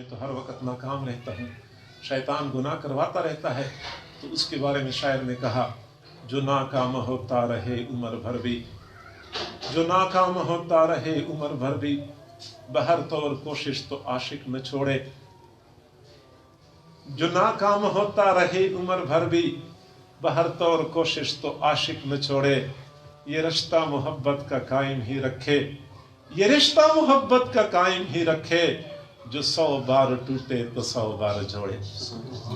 तो हर वक्त नाकाम रहता हूँ, शैतान गुनाह करवाता रहता है। तो उसके बारे में शायर ने कहा, जो नाकाम होता रहे उम्र भर भी, जो नाकाम होता रहे उम्र भर भी, बहर तौर कोशिश तो आशिक न छोड़े। जो नाकाम होता रहे उम्र भर भी, बहर तौर कोशिश तो आशिक न छोड़े। ये रिश्ता मोहब्बत का कायम ही रखे, ये रिश्ता मोहब्बत का कायम ही रखे, जो 100 बार टूटे तो 100 बार जोड़े।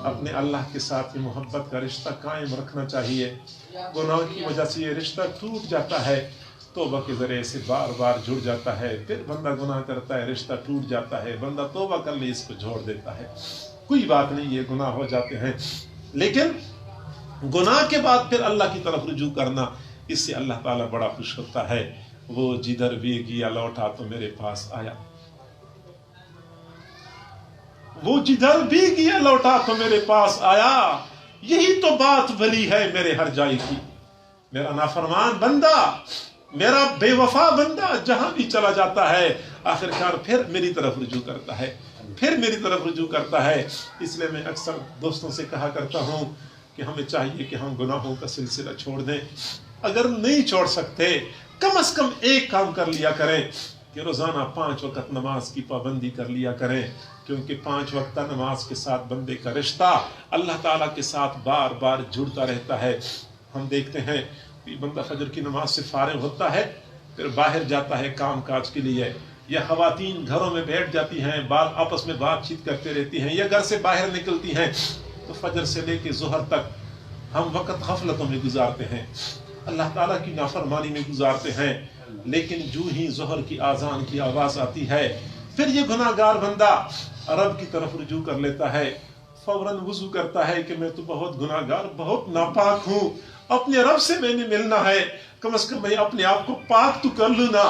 अपने अल्लाह के साथ ये मोहब्बत का रिश्ता कायम रखना चाहिए। गुनाह की वजह से ये रिश्ता टूट जाता है, तौबा के ज़रिए से बार बार जुड़ जाता है, फिर बंदा गुनाह करता है, रिश्ता टूट जाता है, बंदा तौबा कर ले इसको जोड़ देता है। कोई बात नहीं, ये गुनाह हो जाते हैं, लेकिन गुनाह के बाद फिर अल्लाह की तरफ रुजू करना, इससे अल्लाह ताला बड़ा खुश होता है। वो जिधर भी गया लौटा तो मेरे पास आया, वो जिधर भी गया लौटा तो मेरे पास आया। यही तो बात भली है मेरे हर जाई की। मेरा नाफरमान बंदा, मेरा बेवफा बंदा जहां भी चला जाता है, आखिरकार फिर मेरी तरफ रुजू करता है, फिर मेरी तरफ रुजू करता है। इसलिए मैं अक्सर दोस्तों से कहा करता हूं कि हमें चाहिए कि हम गुनाहों का सिलसिला छोड़ दें। अगर नहीं छोड़ सकते, कम से कम एक काम कर लिया करें कि रोजाना 5 वक्त नमाज की पाबंदी कर लिया करें, क्योंकि 5 वक्त नमाज के साथ बंदे का रिश्ता अल्लाह ताला के साथ बार बार जुड़ता रहता है। हम देखते हैं कि बंदा फजर की नमाज से फारिग होता है, फिर बाहर जाता है काम काज के लिए, या खवातीन घरों में बैठ जाती हैं, बाल आपस में बातचीत करते रहती हैं, या घर से बाहर निकलती हैं, तो फजर से लेके ज़ोहर तक हम वक्त गफलतों में गुजारते हैं, अल्लाह ताला की नाफरमानी में गुजारते हैं। लेकिन जो ही ज़ोहर की आज़ान की आवाज़ आती है, फिर ये गुनाहगार बंदा रब की तरफ रुजू कर लेता है, फौरन वुज़ू करता है कि मैं तो बहुत गुनाहगार, बहुत नापाक हूँ, अपने रब से मैंने मिलना है, कम से कम मैं अपने आप को पाक तो कर लूँ ना,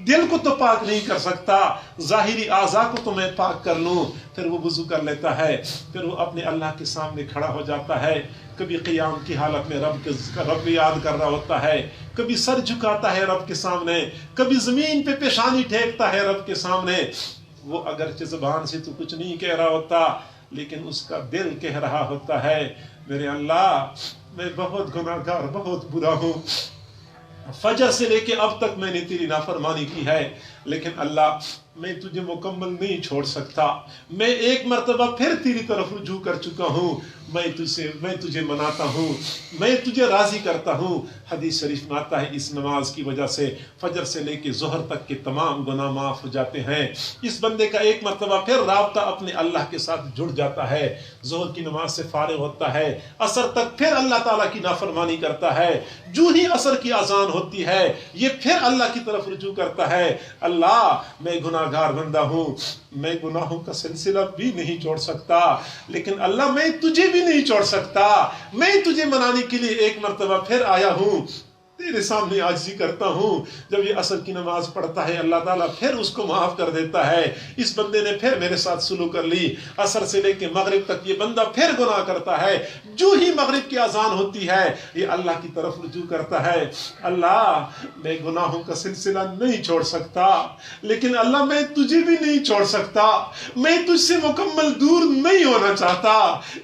दिल को तो पाक नहीं कर सकता, ज़ाहिरी आज़ा को तो मैं पाक कर लूँ। फिर वो वुज़ू कर लेता है, फिर वो अपने अल्लाह के सामने खड़ा हो जाता है। कभी क़ियाम की हालत में रब याद कर रहा होता है, कभी सर झुकाता है रब के सामने, कभी ज़मीन पे पेशानी टेकता है रब के सामने। वो अगरचे ज़बान से तो कुछ नहीं कह रहा होता, लेकिन उसका दिल कह रहा होता है, मेरे अल्लाह मैं बहुत गुनाहगार, बहुत बुरा हूँ, फजर से लेके अब तक मैंने तेरी नाफरमानी की है, लेकिन अल्लाह मैं तुझे मुकम्मल नहीं छोड़ सकता। मैं एक मर्तबा फिर तेरी तरफ रुजू कर चुका हूँ, मैं तुझे मनाता हूँ, मैं तुझे राजी करता हूँ। हदीस शरीफ में आता है, इस नमाज की वजह से फजर से लेके ज़ोहर तक के तमाम गुनाह माफ़ हो जाते हैं। इस बंदे का एक मर्तबा फिर राब्ता अपने अल्लाह के साथ जुड़ जाता है, ज़ोहर की नमाज से फारिग होता है, असर तक फिर अल्लाह ताला की नाफरमानी करता है। जो ही असर की अजान होती है, ये फिर अल्लाह की तरफ रुजू करता है, अल्लाह मैं गुनाहगार बंदा हूँ, मैं गुनाहों का सिलसिला भी नहीं छोड़ सकता, लेकिन अल्लाह मैं तुझे भी नहीं छोड़ सकता। मैं तुझे मनाने के लिए एक मर्तबा फिर आया हूँ, तेरे सामने आजिज़ी करता हूँ। जब ये असर की नमाज पढ़ता है, अल्लाह ताला फिर उसको माफ़ कर देता है। इस बंदे ने फिर मेरे साथ सुलूक कर ली, असर से लेके मगरिब तक ये बंदा फिर गुनाह करता है। जो ही मगरिब की अजान होती है, ये अल्लाह की तरफ रुजू करता है, अल्लाह मैं गुनाहों का सिलसिला नहीं छोड़ सकता, लेकिन अल्लाह मैं तुझे भी नहीं छोड़ सकता, मैं तुझसे मुकम्मल दूर नहीं होना चाहता।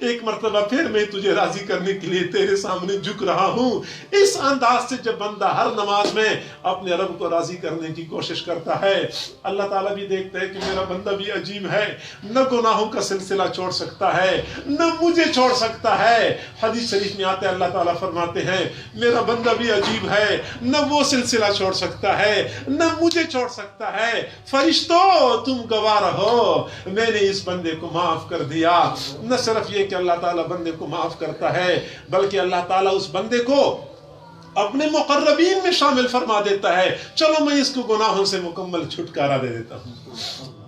एक मर्तबा फिर मैं तुझे राजी करने के लिए तेरे सामने झुक रहा हूँ। इस अंदाज से जब बंदा हर नमाज में अपने रब को राजी करने की कोशिश करता है, अल्लाह ताला भी देखता है कि मेरा बंदा भी अजीब है, न गुनाहों का सिलसिला छोड़ सकता है, न मुझे छोड़ सकता है। हदीस शरीफ में आता है, अल्लाह ताला फरमाते हैं, मेरा बंदा भी अजीब है, न वो सिलसिला छोड़ सकता है, न मुझे छोड़ सकता है। फरिश्तों तुम गवाह रहो, मैंने इस बंदे को माफ कर दिया। न सिर्फ ये कि अल्लाह ताला बंदे को माफ करता है, बल्कि अल्लाह ताला उस बंदे को अपने मुक़र्रबीन में शामिल फरमा देता है। चलो मैं इसको गुनाहों से मुकम्मल छुटकारा दे देता हूँ।